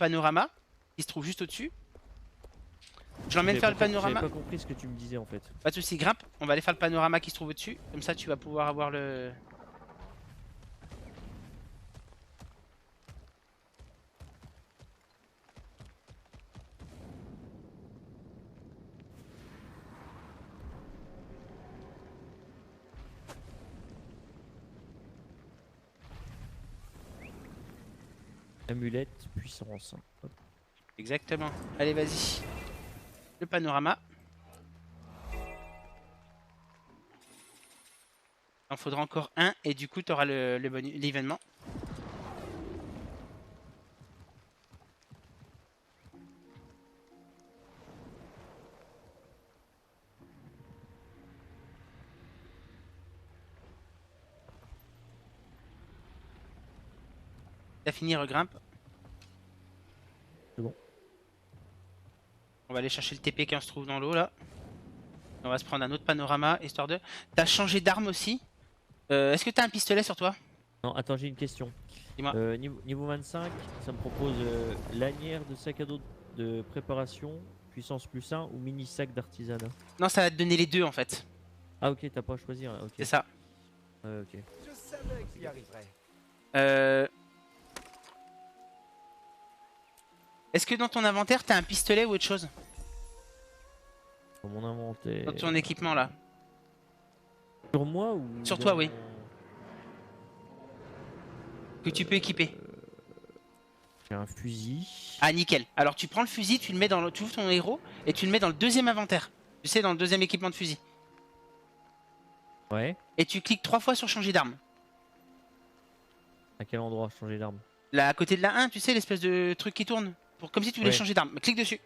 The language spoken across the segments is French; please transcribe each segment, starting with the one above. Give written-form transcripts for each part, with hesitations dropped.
panorama qui se trouve juste au-dessus. Je l'emmène faire le panorama. J'avais pas compris ce que tu me disais en fait. Pas de soucis, grimpe. On va aller faire le panorama qui se trouve au-dessus. Comme ça, tu vas pouvoir avoir le... Amulette, puissance. Hop. Exactement. Allez, vas-y. Le panorama. Il en faudra encore un et du coup, tu auras l'événement. T'as fini, regrimpe. C'est bon. On va aller chercher le TP qui se trouve dans l'eau là. On va se prendre un autre panorama, histoire de... T'as changé d'arme aussi. Est-ce que t'as un pistolet sur toi? Non, attends, j'ai une question. Dis-moi. Niveau 25, ça me propose lanière de sac à dos de préparation, puissance plus 1 ou mini sac d'artisanat. Non, ça va te donner les deux en fait. Ah ok, t'as pas à choisir. Ok. C'est ça. Ok. Je savais que j'y arriverais. Est-ce que dans ton inventaire, t'as un pistolet ou autre chose? Dans mon inventaire. Dans ton équipement là. Sur moi ou Sur dans toi, oui. mon- Que tu peux équiper. J'ai un fusil. Ah, nickel. Alors tu prends le fusil, tu le mets dans tu ouvres ton héros et tu le mets dans le deuxième inventaire. Tu sais, dans le deuxième équipement de fusil. Ouais. Et tu cliques 3 fois sur changer d'arme. À quel endroit changer d'arme? Là, à côté de la 1, tu sais, l'espèce de truc qui tourne. Comme si tu voulais Ouais. changer d'arme. Clique dessus.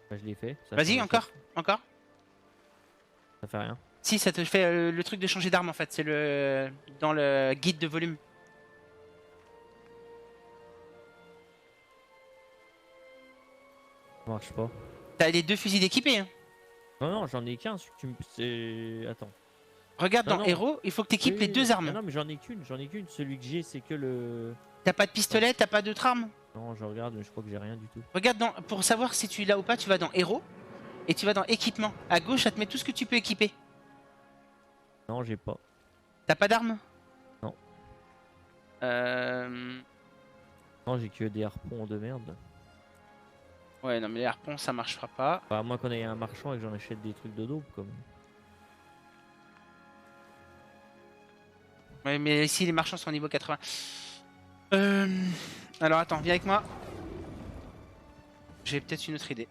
Bah, je l'ai fait. Vas-y, encore. Encore. Ça fait rien. Si, ça te fait le truc de changer d'arme en fait. C'est le dans le guide de volume. Ça marche pas. T'as les deux fusils d'équipés. Hein. Non, non, j'en ai qu'un. Tu me... Attends. Regarde Non, dans non. héros, il faut que tu équipes Oui, les oui, deux oui. armes. Ah non, mais j'en ai qu'une. J'en ai qu'une. Celui que j'ai, c'est que le. T'as pas de pistolet, t'as pas d'autre arme. Non, je regarde, mais je crois que j'ai rien du tout. Regarde dans... Pour savoir si tu l'as ou pas, tu vas dans héros. Et tu vas dans équipement. À gauche, ça te met tout ce que tu peux équiper. Non, j'ai pas. T'as pas d'arme? Non. Euh... Non, j'ai que des harpons de merde. Ouais, non, mais les harpons, ça marchera pas. Enfin, à moins qu'on ait un marchand et que j'en achète des trucs de dope, comme. Ouais, mais ici, les marchands sont au niveau 80. Alors, attends, viens avec moi. J'ai peut-être une autre idée.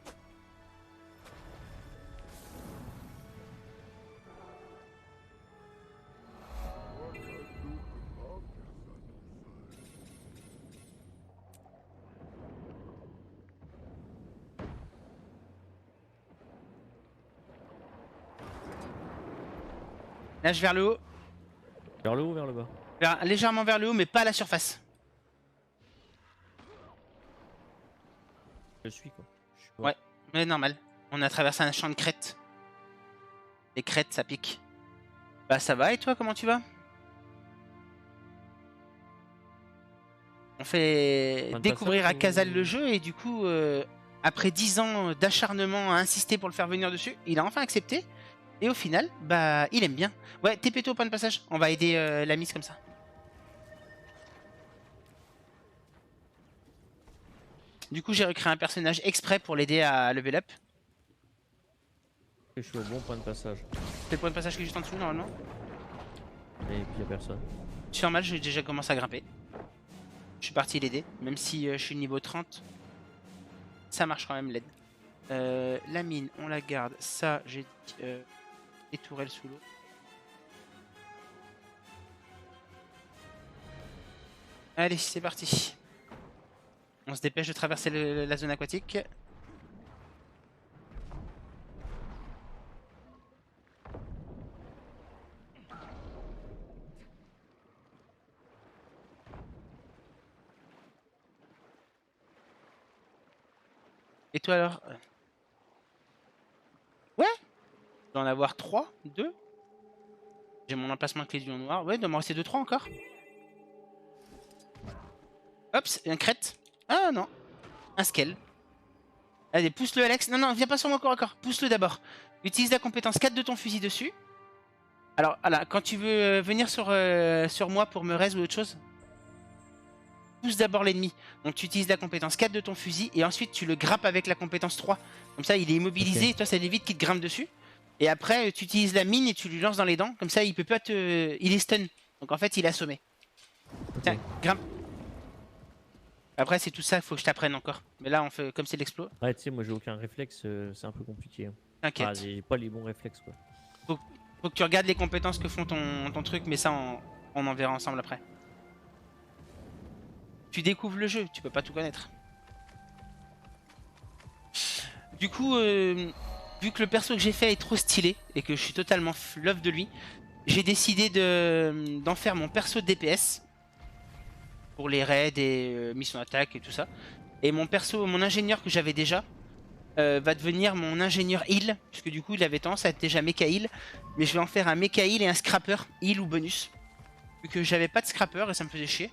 Nage vers le haut. Vers le haut ou vers le bas? Légèrement vers le haut, mais pas à la surface. Je suis quoi. Je suis pas. Ouais, mais normal. On a traversé un champ de crêtes. Les crêtes, ça pique. Bah ça va, et toi, comment tu vas? On fait Fin de découvrir à passage Casal ou- le jeu et du coup, après 10 ans d'acharnement à insister pour le faire venir dessus, il a enfin accepté. Et au final, bah il aime bien. Ouais, TP-toi au point de passage, on va aider la mise comme ça. Du coup, j'ai recréé un personnage exprès pour l'aider à level up. Je suis au bon point de passage. C'est le point de passage qui est juste en dessous normalement. Et puis y a personne. C'est normal, j'ai déjà commencé à grimper. Je suis parti l'aider, même si je suis niveau 30. Ça marche quand même l'aide. La mine, on la garde. Ça, j'ai dit les tourelles sous l'eau. Allez, c'est parti. On se dépêche de traverser la zone aquatique. Et toi alors? Ouais. Je dois en avoir 3, 2. J'ai mon emplacement de clé du lion noir. Ouais, il doit m'en rester 2-3 encore. Hop, c'est un crête. Ah non. un scale. Allez, pousse-le Alex. Non, non, viens pas sur moi corps à corps. Pousse-le d'abord. Utilise la compétence 4 de ton fusil dessus. Alors, voilà, quand tu veux venir sur moi pour me raise ou autre chose, pousse d'abord l'ennemi. Donc tu utilises la compétence 4 de ton fusil et ensuite tu le grappes avec la compétence 3. Comme ça, il est immobilisé Ok. et toi, ça évite qu'il te grimpe dessus. Et après, tu utilises la mine et tu lui lances dans les dents. Comme ça, il peut pas te... Il est stun. Donc en fait, il est assommé. Ok. Tiens, grimpe. Après, c'est tout ça, il faut que je t'apprenne encore. Mais là, on fait comme c'est l'explo. Ouais, tu sais, moi j'ai aucun réflexe, c'est un peu compliqué, hein. Ah, T'inquiète. j'ai pas les bons réflexes quoi. Faut que tu regardes les compétences que font ton truc, mais ça, on en verra ensemble après. Tu découvres le jeu, tu peux pas tout connaître. Du coup, vu que le perso que j'ai fait est trop stylé et que je suis totalement love de lui, j'ai décidé d'en faire mon perso de DPS pour les raids et missions d'attaque et tout ça. Et mon perso, mon ingénieur que j'avais déjà, va devenir mon ingénieur heal, puisque du coup il avait tendance à être déjà mecha heal, mais je vais en faire un mecha heal et un scrapper heal ou bonus, vu que j'avais pas de scrapper et ça me faisait chier.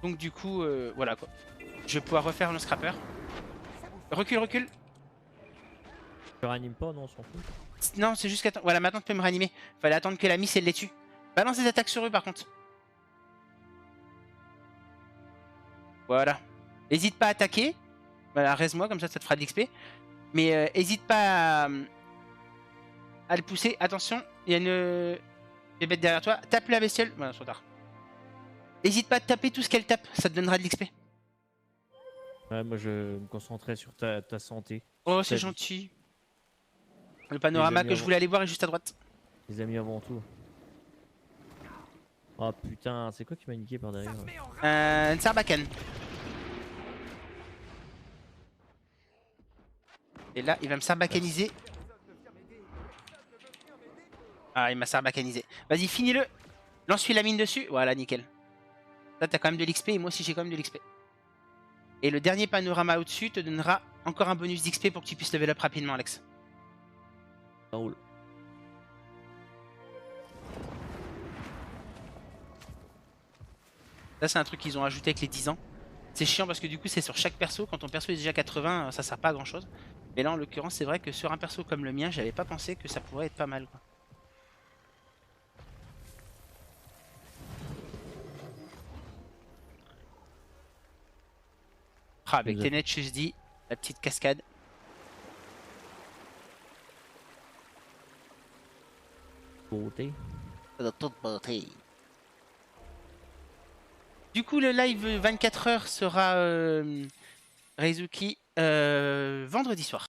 Donc du coup, voilà quoi. Je vais pouvoir refaire le scrapper. Recule, recule. Je réanime pas, non, on s'en fout. Non, c'est juste qu'attends. Voilà, maintenant tu peux me réanimer. Fallait attendre que la miss elle les tue. Balance des attaques sur eux par contre. Voilà. Hésite pas à attaquer. Voilà, raise-moi, comme ça te fera de l'XP. Mais hésite pas à le pousser. Attention, il y a une bébête derrière toi. Tape la bestiole. Voilà, trop tard. Hésite pas à taper tout ce qu'elle tape, ça te donnera de l'XP. Ouais, moi je me concentrais sur ta santé. Oh, Sur c'est ta vie. gentil. Le panorama amis que je avant- voulais aller voir est juste à droite. Les amis avant tout. Oh putain, c'est quoi qui m'a niqué par derrière? Une Sarbacane. Et là, il va me sarbacaniser. Ah, il m'a sarbacanisé. Vas-y, finis-le. Lance-lui la mine dessus. Voilà, nickel. Là, t'as quand même de l'XP et moi aussi, j'ai quand même de l'XP. Et le dernier panorama au-dessus te donnera encore un bonus d'XP pour que tu puisses level up rapidement, Alex. Ça roule. Ça, c'est un truc qu'ils ont ajouté avec les 10 ans. C'est chiant parce que du coup, c'est sur chaque perso. Quand ton perso est déjà 80, ça sert pas à grand chose. Mais là, en l'occurrence, c'est vrai que sur un perso comme le mien, j'avais pas pensé que ça pourrait être pas mal, quoi. Ah, avec tes nets, je dis, la petite cascade. Beauté. De toute beauté. Du coup, le live 24 heures sera Reizuki vendredi soir.